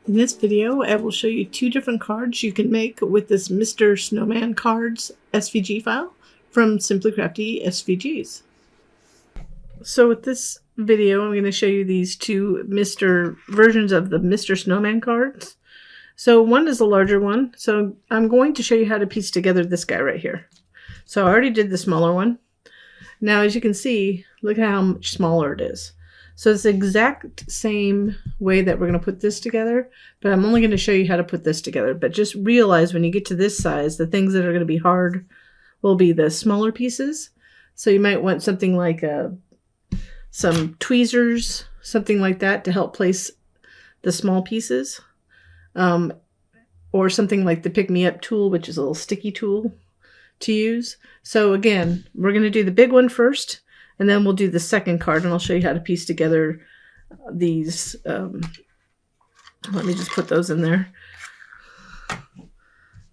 In this video, I will show you two different cards you can make with this Mr. Snowman cards SVG file from Simply Crafty SVGs. So with this video, I'm going to show you these two versions of the Mr. Snowman cards. So one is a larger one. So I'm going to show you how to piece together this guy right here. So I already did the smaller one. Now, as you can see, look at how much smaller it is. So it's the exact same way that we're going to put this together, but I'm only going to show you how to put this together. But just realize when you get to this size, the things that are going to be hard will be the smaller pieces. So you might want something like some tweezers, something like that to help place the small pieces. Or something like the pick-me-up tool, which is a little sticky tool to use. So again, we're going to do the big one first, and then we'll do the second card, and I'll show you how to piece together these. Let me just put those in there.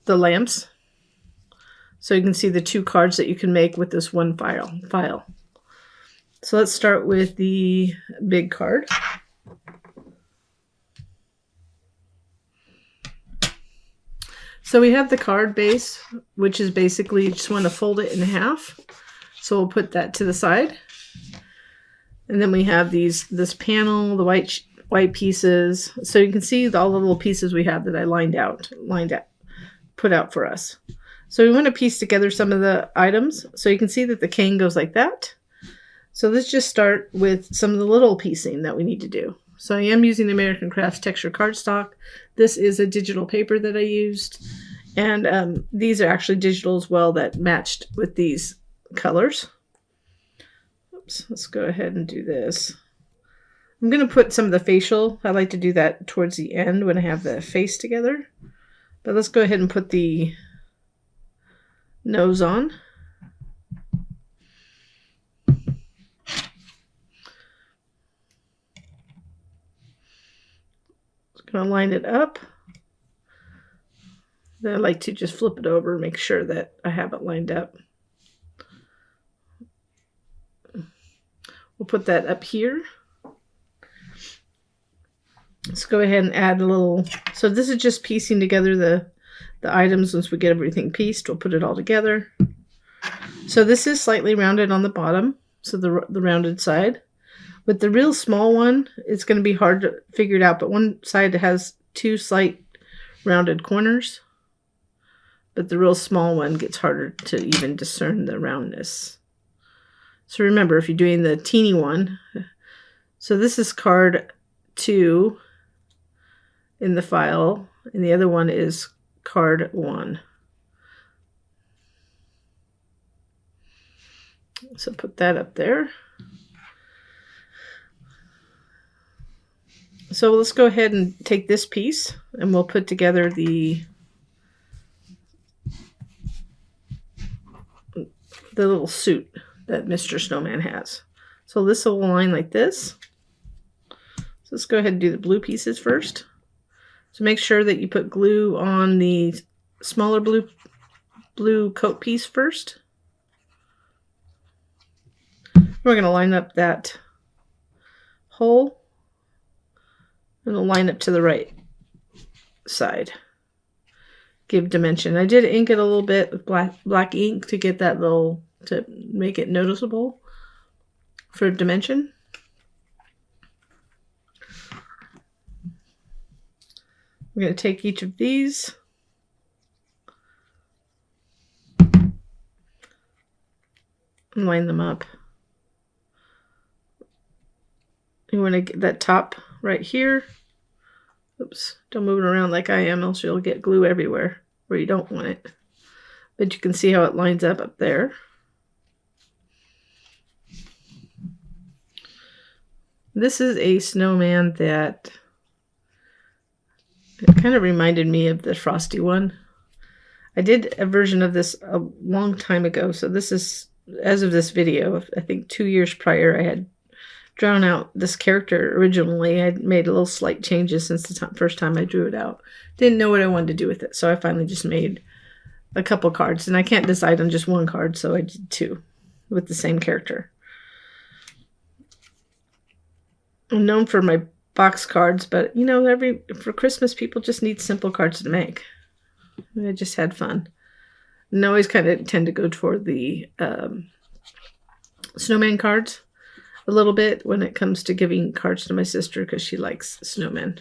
The lamps. So you can see the two cards that you can make with this one file. So let's start with the big card. So we have the card base, which is basically you just want to fold it in half. So we'll put that to the side. And then we have this panel, the white pieces. So you can see all the little pieces we have that I put out for us. So we want to piece together some of the items. So you can see that the cane goes like that. So let's just start with some of the little piecing that we need to do. So I am using the American Crafts texture cardstock. This is a digital paper that I used. And these are actually digital as well that matched with these colors. Oops, let's go ahead and do this. I'm going to put some of the facial. I like to do that towards the end when I have the face together. But let's go ahead and put the nose on. Going to line it up. Then I like to just flip it over, make sure that I have it lined up. We'll put that up here. Let's go ahead and add a little. So this is just piecing together the items. Once we get everything pieced, we'll put it all together. So this is slightly rounded on the bottom, so the rounded side. With the real small one, it's going to be hard to figure it out, but one side has two slight rounded corners. But the real small one gets harder to even discern the roundness. So remember, if you're doing the teeny one, so this is card 2 in the file, and the other one is card 1. So put that up there. So let's go ahead and take this piece and we'll put together the little suit that Mr. Snowman has. So this will align like this. So let's go ahead and do the blue pieces first. So make sure that you put glue on the smaller blue coat piece first. We're going to line up that hole. And it'll line up to the right side. Give dimension. I did ink it a little bit with black ink to get that to make it noticeable for dimension. I'm going to take each of these. And line them up. You want to get that top right here. Oops, don't move it around like I am, else you'll get glue everywhere where you don't want it. But you can see how it lines up there. This is a snowman that it kind of reminded me of the Frosty one. I did a version of this a long time ago, so this is, as of this video, I think 2 years prior, I had drawn out this character originally. I made a little slight changes since the first time I drew it out. Didn't know what I wanted to do with it, so I finally just made a couple cards. And I can't decide on just one card, so I did 2 with the same character. I'm known for my box cards, but you know, for Christmas, people just need simple cards to make. I just had fun. And I always kind of tend to go toward the snowman cards a little bit when it comes to giving cards to my sister because she likes snowmen.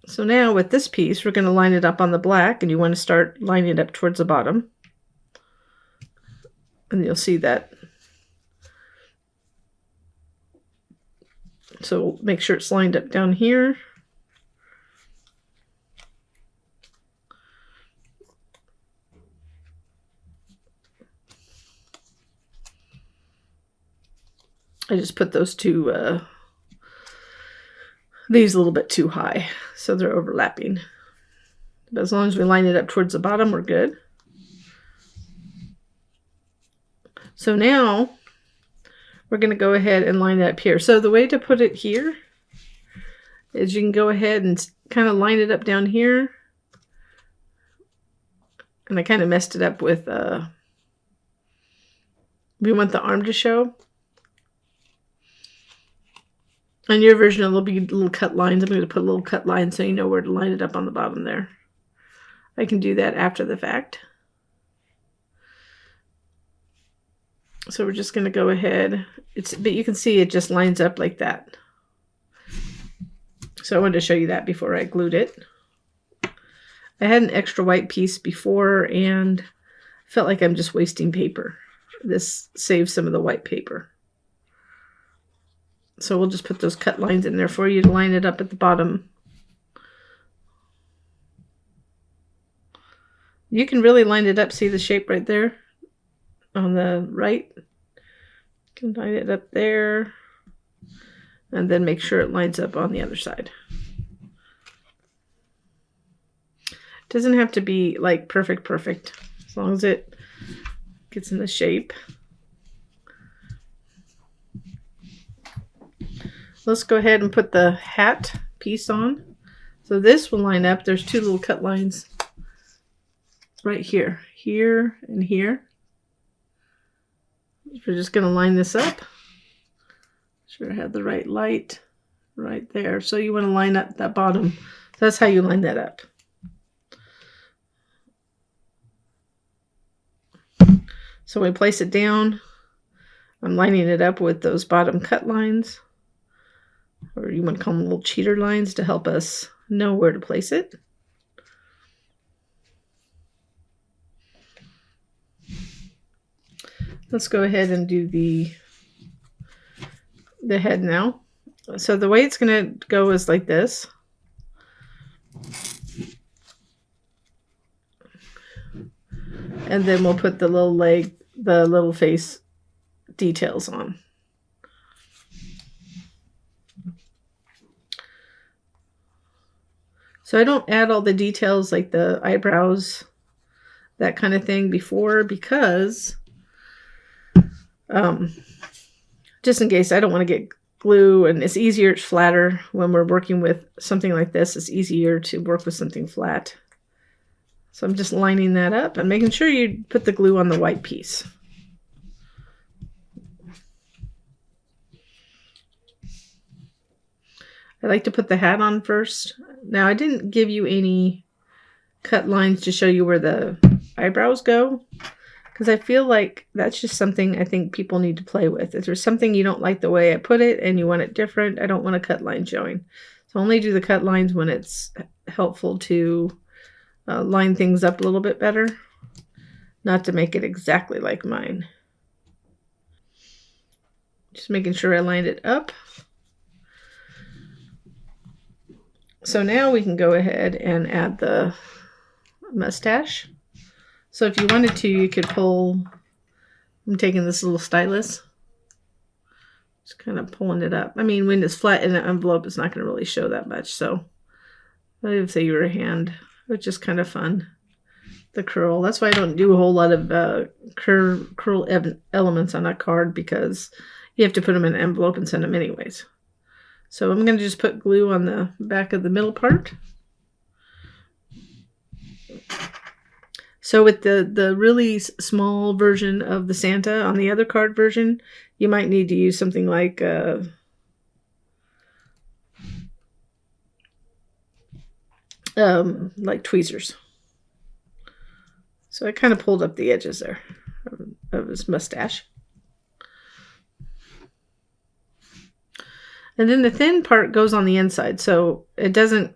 So now with this piece, we're going to line it up on the black, and you want to start lining it up towards the bottom. And you'll see that. So make sure it's lined up down here. I just put those two, these a little bit too high, so they're overlapping. But as long as we line it up towards the bottom, we're good. So now we're going to go ahead and line it up here. So the way to put it here is you can go ahead and kind of line it up down here. And I kind of messed it up with, we want the arm to show. On your version, it'll be little cut lines. I'm going to put a little cut line so you know where to line it up on the bottom there. I can do that after the fact. So we're just going to go ahead. But you can see it just lines up like that. So I wanted to show you that before I glued it. I had an extra white piece before and felt like I'm just wasting paper. This saves some of the white paper. So we'll just put those cut lines in there for you to line it up at the bottom. You can really line it up. See the shape right there on the right? You can line it up there. And then make sure it lines up on the other side. It doesn't have to be like perfect, as long as it gets in the shape. Let's go ahead and put the hat piece on. So this will line up. There's two little cut lines right here, here and here. We're just going to line this up. Sure, I have the right light right there. So you want to line up that bottom. That's how you line that up. So we place it down. I'm lining it up with those bottom cut lines. Or you want to call them little cheater lines to help us know where to place it. Let's go ahead and do the head now. So the way it's going to go is like this. And then we'll put the little leg, the little face details on. So I don't add all the details like the eyebrows, that kind of thing before because just in case I don't want to get glue, and it's easier, it's flatter when we're working with something like this. It's easier to work with something flat. So I'm just lining that up and making sure you put the glue on the white piece. I like to put the hat on first. Now I didn't give you any cut lines to show you where the eyebrows go, because I feel like that's just something I think people need to play with. If there's something you don't like the way I put it and you want it different, I don't want a cut line showing. So only do the cut lines when it's helpful to line things up a little bit better, not to make it exactly like mine. Just making sure I lined it up. So now we can go ahead and add the mustache. So if you wanted to, you could pull, I'm taking this little stylus, just kind of pulling it up. I mean, when it's flat in an envelope, it's not going to really show that much. So I would say your hand, it's just kind of fun. The curl. That's why I don't do a whole lot of curl elements on a card, because you have to put them in an envelope and send them anyways. So I'm going to just put glue on the back of the middle part. So with the really small version of the Santa on the other card version, you might need to use something like like tweezers. So I kind of pulled up the edges there of his mustache. And then the thin part goes on the inside, so it doesn't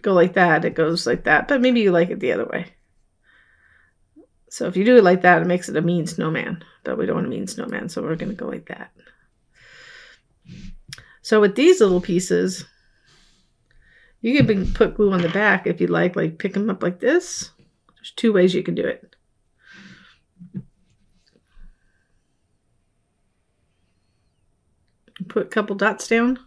go like that, it goes like that, but maybe you like it the other way. So if you do it like that, it makes it a mean snowman, but we don't want a mean snowman, so we're going to go like that. So with these little pieces, you can put glue on the back if you like pick them up like this. There's 2 ways you can do it. Put a couple dots down.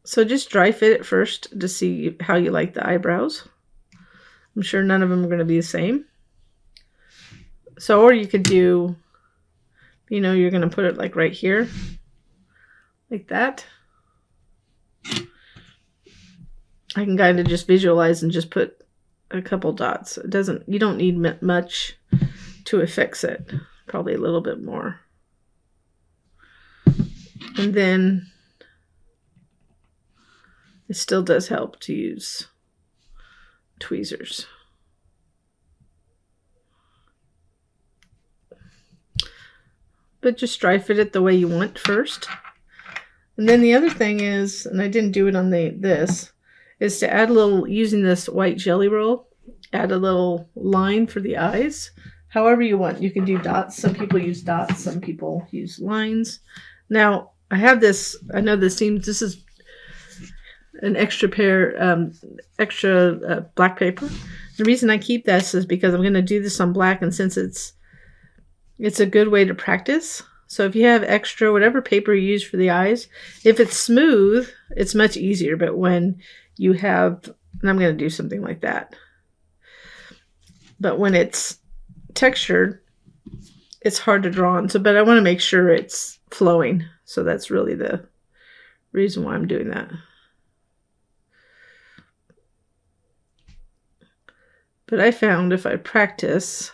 So just dry fit it first to see how you like the eyebrows. I'm sure none of them are going to be the same. So, or you could do, you're going to put it like right here, like that. I can kind of just visualize and just put a couple dots. You don't need much to affix it. Probably a little bit more. And then it still does help to use tweezers. But just dry fit it the way you want first. And then the other thing is, and I didn't do it on this, is to add a little, using this white jelly roll, add a little line for the eyes. However you want. You can do dots. Some people use dots. Some people use lines. Now, I have this, I know this is an extra black paper. The reason I keep this is because I'm going to do this on black, and since it's a good way to practice. So if you have extra, whatever paper you use for the eyes, if it's smooth, it's much easier. But when you have, and I'm going to do something like that. But when it's textured, it's hard to draw on. So, but I want to make sure it's flowing. So that's really the reason why I'm doing that. But I found if I practice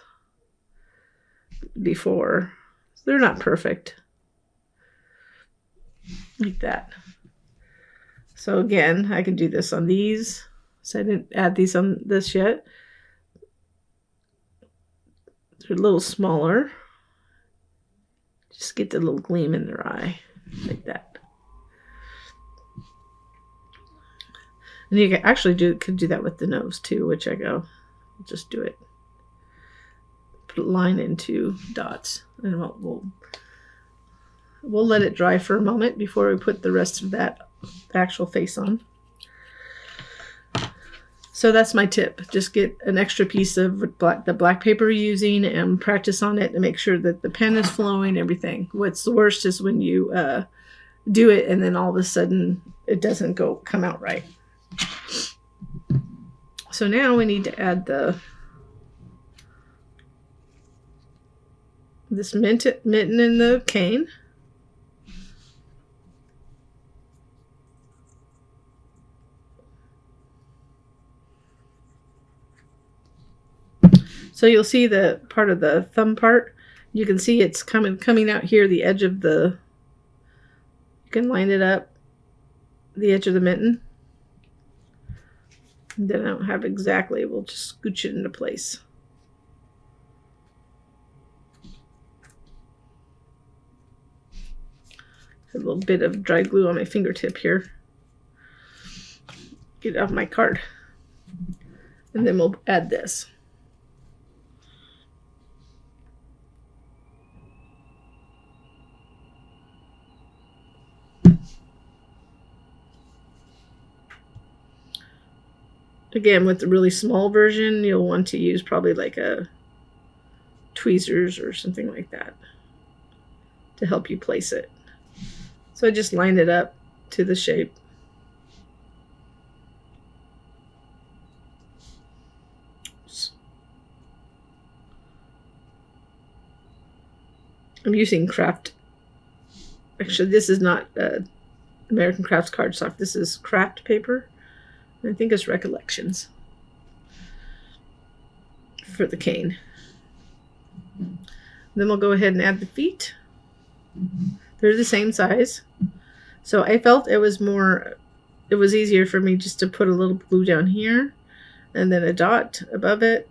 before, they're not perfect. Like that. So again, I can do this on these. So I didn't add these on this yet. They're a little smaller. Just get the little gleam in their eye. Like that. And you can actually could do that with the nose too, which I go, just do it. Put a line into dots. And we'll let it dry for a moment before we put the rest of that actual face on. So that's my tip. Just get an extra piece of the black paper you're using and practice on it to make sure that the pen is flowing, everything. What's the worst is when you do it and then all of a sudden it doesn't come out right. So now we need to add this mitten in the cane. So you'll see the part of the thumb part. You can see it's coming out here, the edge of you can line it up, the edge of the mitten. And then I don't have exactly, we'll just scooch it into place. A little bit of dry glue on my fingertip here. Get it off my card. And then we'll add this. Again, with the really small version, you'll want to use probably like a tweezers or something like that to help you place it. So I just line it up to the shape. I'm using Crafty. Actually, this is not American Crafts cardstock. This is craft paper. I think it's Recollections for the cane. Then we'll go ahead and add the feet. They're the same size. So I felt it was easier for me just to put a little glue down here and then a dot above it,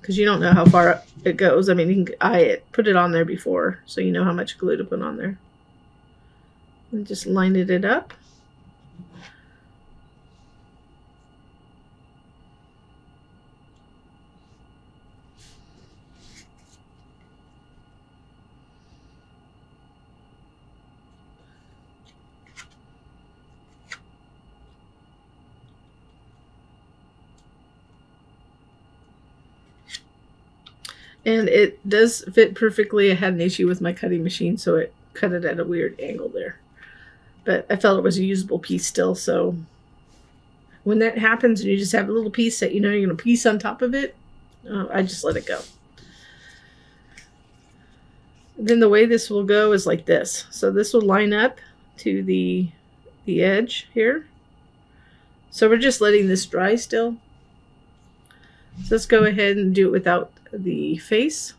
because you don't know how far it goes. I mean, you can eye it, put it on there before, so you know how much glue to put on there. And just line it up. And it does fit perfectly. I had an issue with my cutting machine, so it cut it at a weird angle there. But I felt it was a usable piece still, so when that happens and you just have a little piece that you know you're going to piece on top of it, I just let it go. Then the way this will go is like this. So this will line up to the edge here. So we're just letting this dry still. So let's go ahead and do it without the face.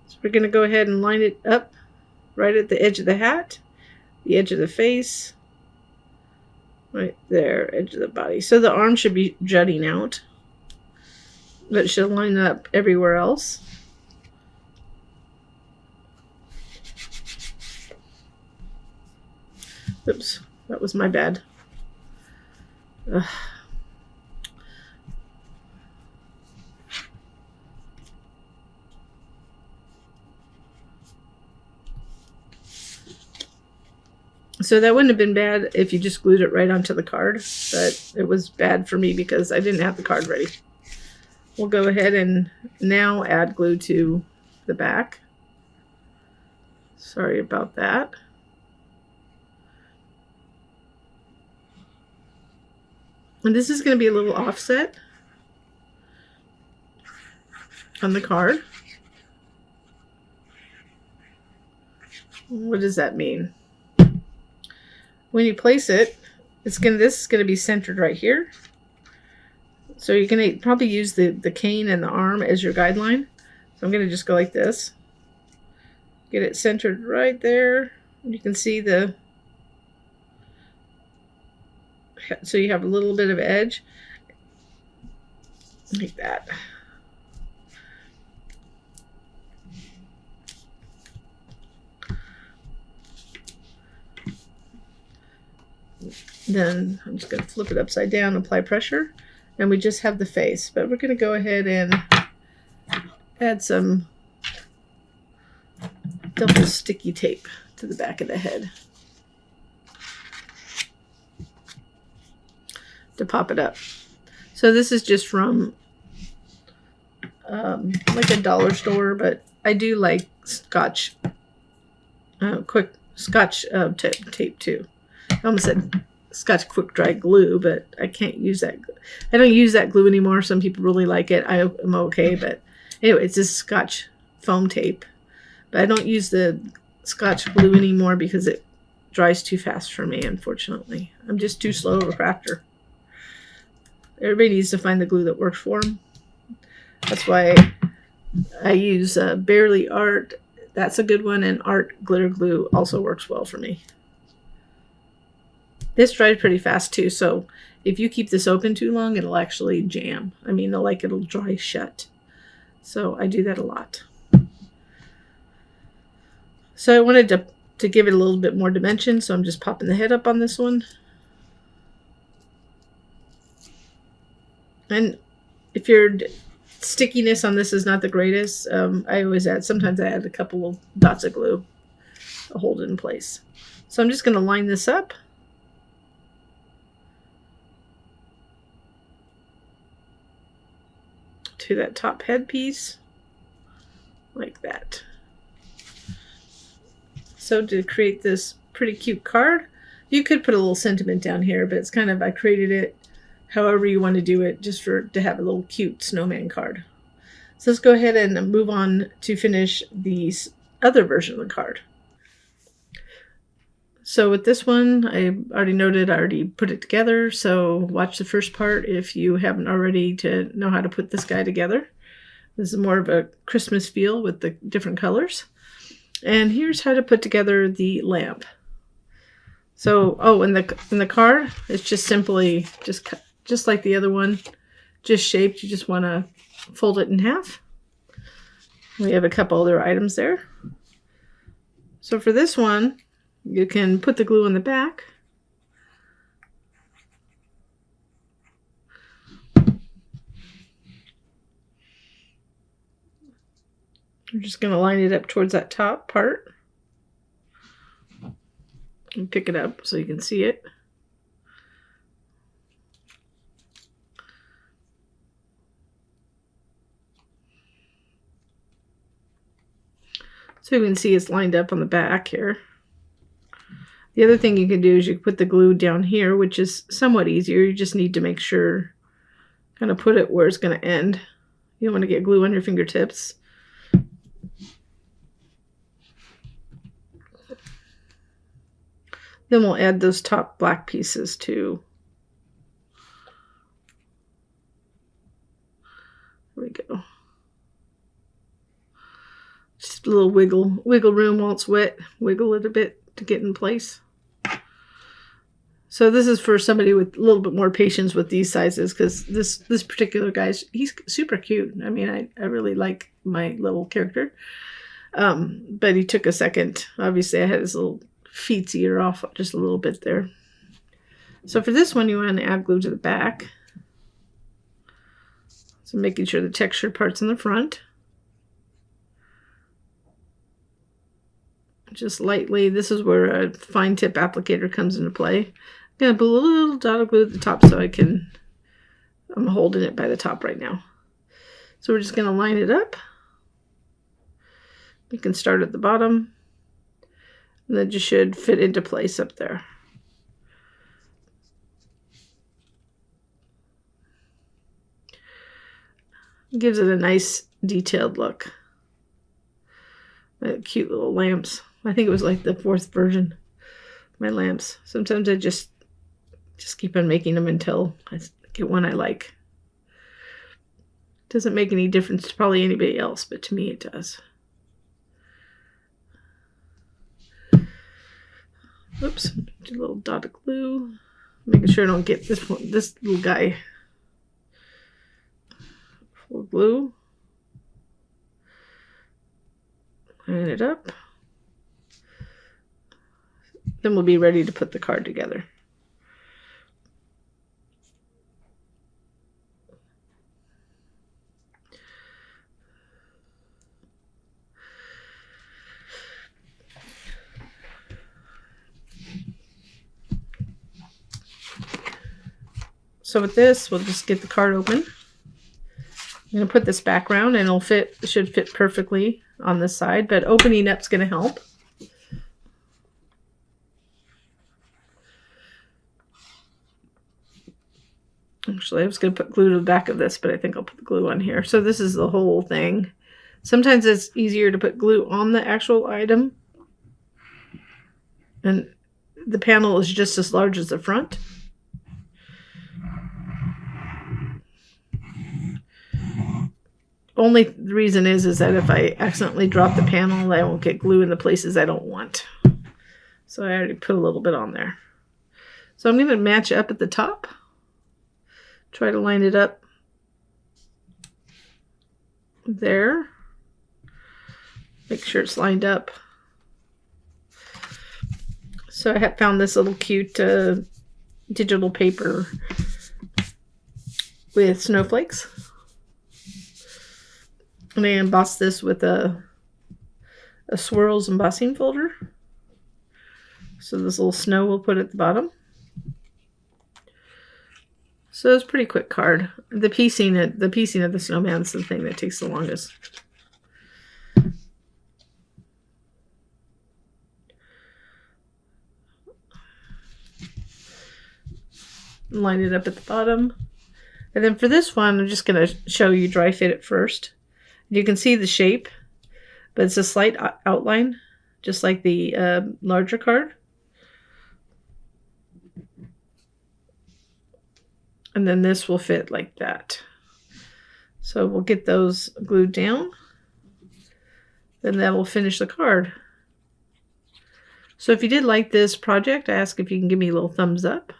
So we're going to go ahead and line it up right at the edge of the hat, the edge of the face, right there, edge of the body. So the arm should be jutting out, but it should line up everywhere else. Oops, that was my bad. Ugh. So that wouldn't have been bad if you just glued it right onto the card, but it was bad for me because I didn't have the card ready. We'll go ahead and now add glue to the back. Sorry about that. And this is going to be a little offset on the card. What does that mean? When you place it, this is going to be centered right here. So you're going to probably use the cane and the arm as your guideline. So I'm going to just go like this. Get it centered right there. You can see so you have a little bit of edge. Like that. Then I'm just going to flip it upside down, apply pressure, and we just have the face. But we're going to go ahead and add some double sticky tape to the back of the head to pop it up. So this is just from like a dollar store, but I do like Scotch quick Scotch tape too. I almost said Scotch quick dry glue, but I can't use that. I don't use that glue anymore. Some people really like it. I am okay, but anyway, it's this Scotch foam tape. But I don't use the Scotch glue anymore because it dries too fast for me, unfortunately. I'm just too slow of a crafter. Everybody needs to find the glue that works for them. That's why I use Barely Art. That's a good one, and Art glitter glue also works well for me. This dries pretty fast too, so if you keep this open too long, it'll actually jam. I mean, it'll dry shut. So I do that a lot. So I wanted to give it a little bit more dimension, so I'm just popping the head up on this one. And if your stickiness on this is not the greatest, sometimes I add a couple of dots of glue to hold it in place. So I'm just going to line this up. To that top headpiece, like that. So to create this pretty cute card, you could put a little sentiment down here, but it's kind of, I created it however you want to do it, just to have a little cute snowman card. So let's go ahead and move on to finish the other version of the card. So with this one, I already noted I already put it together. So watch the first part if you haven't already to know how to put this guy together. This is more of a Christmas feel with the different colors. And here's how to put together the lamp. So, oh, in the card, it's just simply just like the other one, just shaped. You just want to fold it in half. We have a couple other items there. So for this one, you can put the glue on the back. I'm just going to line it up towards that top part. And pick it up so you can see it. So you can see it's lined up on the back here. The other thing you can do is you can put the glue down here, which is somewhat easier. You just need to make sure, kind of put it where it's going to end. You don't want to get glue on your fingertips. Then we'll add those top black pieces too. There we go. Just a little wiggle room while it's wet. Wiggle it a bit to get in place. So this is for somebody with a little bit more patience with these sizes, because this particular guy's, he's super cute. I mean, I really like my little character. But he took a second. Obviously, I had his little feet's ear off just a little bit there. So for this one, you want to add glue to the back. So making sure the texture part's in the front. Just lightly. This is where a fine tip applicator comes into play. I'm going to put a little dot of glue at the top so I'm holding it by the top right now. So we're just going to line it up. You can start at the bottom. And that just should fit into place up there. Gives it a nice detailed look. Cute little lamps. I think it was like the 4th version of my lamps. Sometimes I just keep on making them until I get one I like. Doesn't make any difference to probably anybody else, but to me it does. Oops, do a little dot of glue. Making sure I don't get this little guy full of glue. Line it up. Then we'll be ready to put the card together. So with this, we'll just get the card open. I'm going to put this background and it should fit perfectly on this side, but opening up is going to help. Actually, I was going to put glue to the back of this, but I think I'll put the glue on here. So this is the whole thing. Sometimes it's easier to put glue on the actual item. And the panel is just as large as the front. Only the reason is that if I accidentally drop the panel, I won't get glue in the places I don't want. So I already put a little bit on there. So I'm going to match up at the top. Try to line it up there. Make sure it's lined up. So I have found this little cute digital paper with snowflakes. And I embossed this with a swirls embossing folder. So this little snow we'll put at the bottom. So it's a pretty quick card. The piecing of the snowman's the thing that takes the longest. Line it up at the bottom. And then for this one, I'm just going to show you dry fit it first. You can see the shape, but it's a slight outline, just like the larger card. And then this will fit like that. So we'll get those glued down. Then that will finish the card. So if you did like this project, I ask if you can give me a little thumbs up.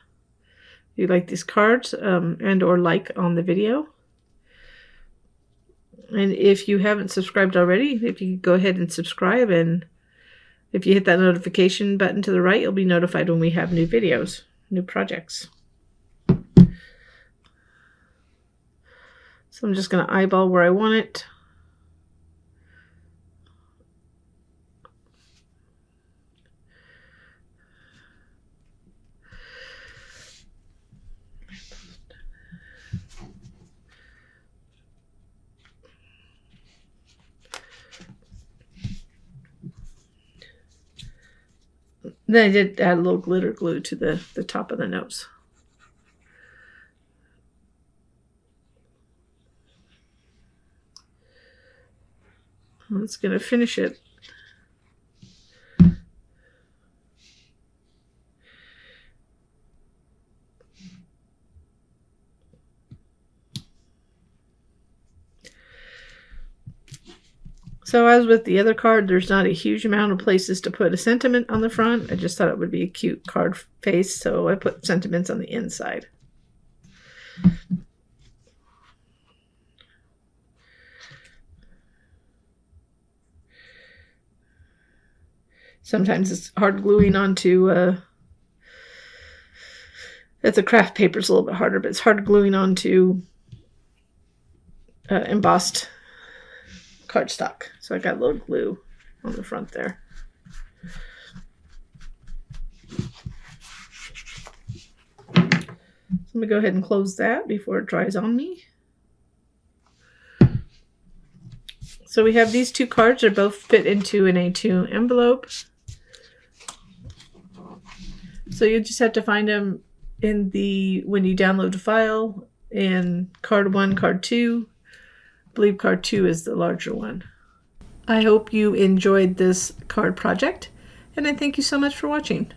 If you like these cards and or like on the video. And if you haven't subscribed already, if you go ahead and subscribe, and if you hit that notification button to the right, you'll be notified when we have new videos, new projects. So I'm just going to eyeball where I want it. Then I did add a little glitter glue to the top of the nose. It's going to finish it. So as with the other card, there's not a huge amount of places to put a sentiment on the front. I just thought it would be a cute card face, so I put sentiments on the inside. Sometimes it's hard gluing onto, the craft paper's a little bit harder, but it's hard gluing onto embossed cardstock. So I got a little glue on the front there. So I'm going to go ahead and close that before it dries on me. So we have these two cards. They're both fit into an A2 envelope. So you just have to find them in when you download the file in card 1, card 2. I believe card 2 is the larger one. I hope you enjoyed this card project, and I thank you so much for watching.